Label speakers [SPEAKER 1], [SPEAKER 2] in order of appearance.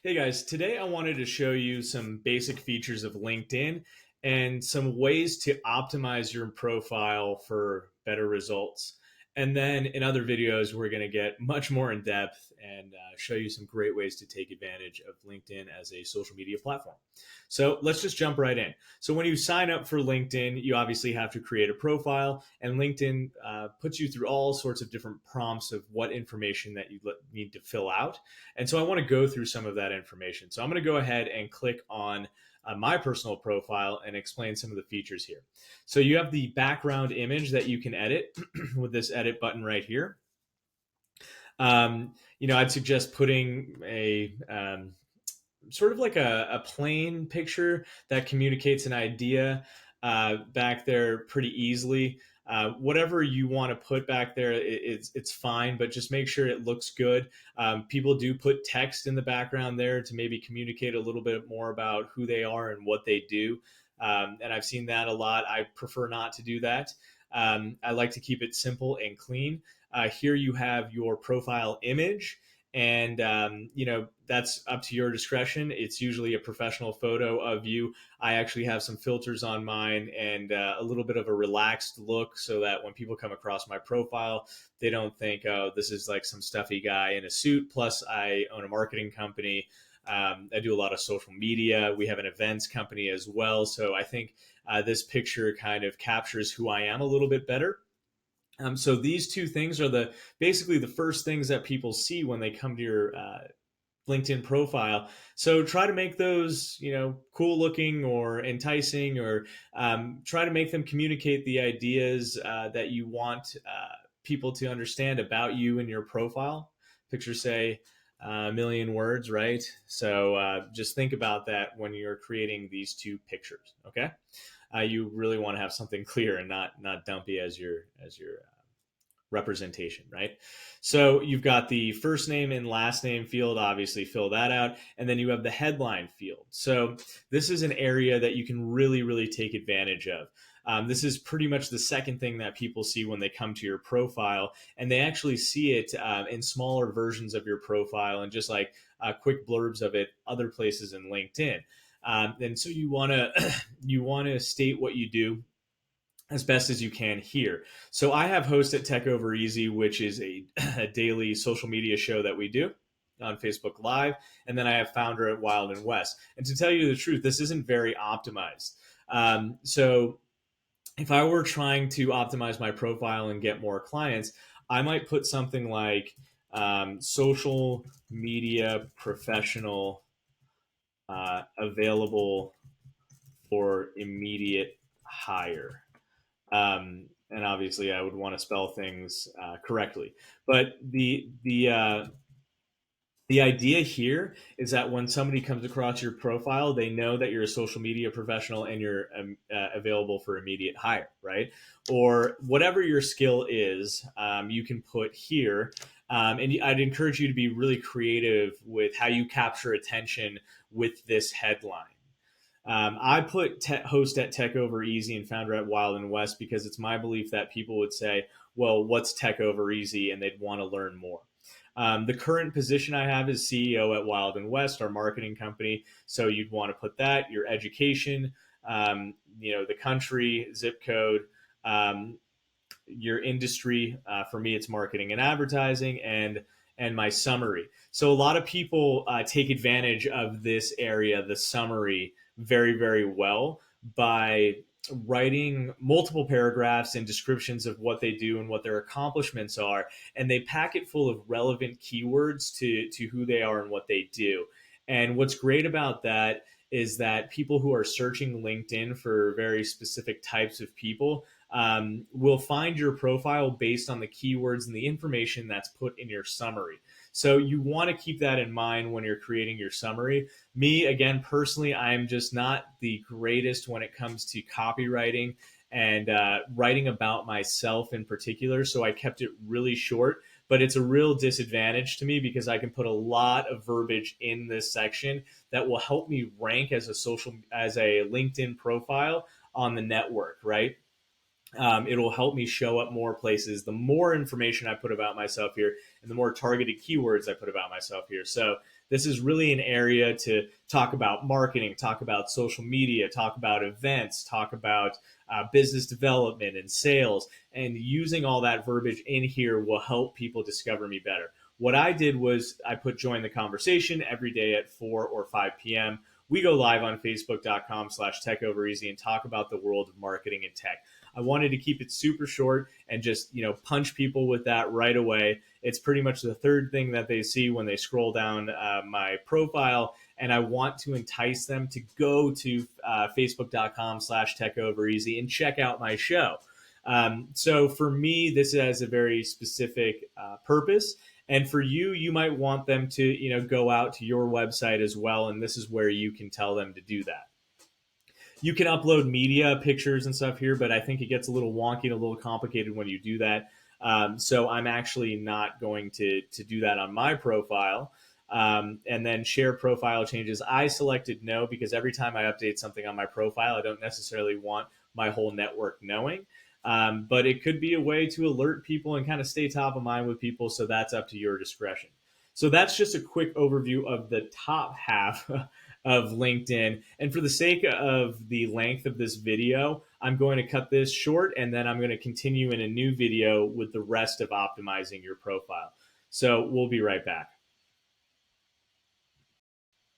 [SPEAKER 1] Hey guys, today I wanted to show you some basic features of LinkedIn and some ways to optimize your profile for better results. And then in other videos, we're going to get much more in depth and show you some great ways to take advantage of LinkedIn as a social media platform. So let's just jump right in. So when you sign up for LinkedIn, you obviously have to create a profile, and LinkedIn puts you through all sorts of different prompts of what information that you need to fill out. And so I want to go through some of that information. So I'm going to go ahead and click on my personal profile and explain some of the features here. So you have the background image that you can edit with this edit button right here. I'd suggest putting a sort of like a plain picture that communicates an idea back there pretty easily. Whatever you want to put back there, it's fine, but just make sure it looks good. People do put text in the background there to maybe communicate a little bit more about who they are and what they do. And I've seen that a lot. I prefer not to do that. I like to keep it simple and clean. Here you have your profile image, and that's up to your discretion. It's usually a professional photo of you. I actually have some filters on mine and a little bit of a relaxed look so that when people come across my profile, they don't think, oh, this is like some stuffy guy in a suit. Plus I own a marketing company. I do a lot of social media. We have an events company as well. So I think this picture kind of captures who I am a little bit better. So these two things are basically the first things that people see when they come to your LinkedIn profile. So try to make those, cool looking or enticing, or try to make them communicate the ideas that you want people to understand about you and your profile. Pictures say a million words, right? So just think about that when you're creating these two pictures. Okay, you really want to have something clear and not dumpy as your representation, right? So you've got the first name and last name field, obviously fill that out. And then you have the headline field. So this is an area that you can really, really take advantage of. This is pretty much the second thing that people see when they come to your profile, and they actually see it in smaller versions of your profile and just like quick blurbs of it other places in LinkedIn. And so you want to you want to state what you do as best as you can here. So I have host at Tech Over Easy, which is a daily social media show that we do on Facebook Live, and then I have founder at Wild and West. And to tell you the truth, this isn't very optimized. So if I were trying to optimize my profile and get more clients, I might put something like social media professional available for immediate hire. And obviously, I would want to spell things correctly. But the idea here is that when somebody comes across your profile, they know that you're a social media professional and you're available for immediate hire, right? Or whatever your skill is, you can put here. And I'd encourage you to be really creative with how you capture attention with this headline. I put host at Tech Over Easy and founder at Wild and West because it's my belief that people would say, well, what's Tech Over Easy? And they'd want to learn more. The current position I have is CEO at Wild and West, our marketing company. So you'd want to put that, your education, the country, zip code, your industry. For me, it's marketing and advertising, and my summary. So a lot of people take advantage of this area, the summary, very, very well by writing multiple paragraphs and descriptions of what they do and what their accomplishments are, and they pack it full of relevant keywords to who they are and what they do. And what's great about that is that people who are searching LinkedIn for very specific types of people will find your profile based on the keywords and the information that's put in your summary. So you want to keep that in mind when you're creating your summary. Me, again, personally, I'm just not the greatest when it comes to copywriting and writing about myself in particular. So I kept it really short, but it's a real disadvantage to me because I can put a lot of verbiage in this section that will help me rank as a LinkedIn profile on the network, right? It'll help me show up more places. The more information I put about myself here and the more targeted keywords I put about myself here. So This is really an area to talk about marketing, talk about social media, talk about events, talk about business development and sales. And using all that verbiage in here will help people discover me better. What I did was I put join the conversation every day at 4 or 5 p.m. We go live on facebook.com/techovereasy and talk about the world of marketing and tech. I wanted to keep it super short and just, punch people with that right away. It's pretty much the third thing that they see when they scroll down my profile. And I want to entice them to go to facebook.com/techovereasy and check out my show. So for me, this has a very specific purpose. And for you, you might want them to, go out to your website as well. And this is where you can tell them to do that. You can upload media, pictures, and stuff here, but I think it gets a little wonky and a little complicated when you do that. So I'm actually not going to do that on my profile. And then share profile changes. I selected no because every time I update something on my profile, I don't necessarily want my whole network knowing. But it could be a way to alert people and kind of stay top of mind with people. So that's up to your discretion. So that's just a quick overview of the top half of LinkedIn. And for the sake of the length of this video, I'm going to cut this short and then I'm going to continue in a new video with the rest of optimizing your profile. So we'll be right back.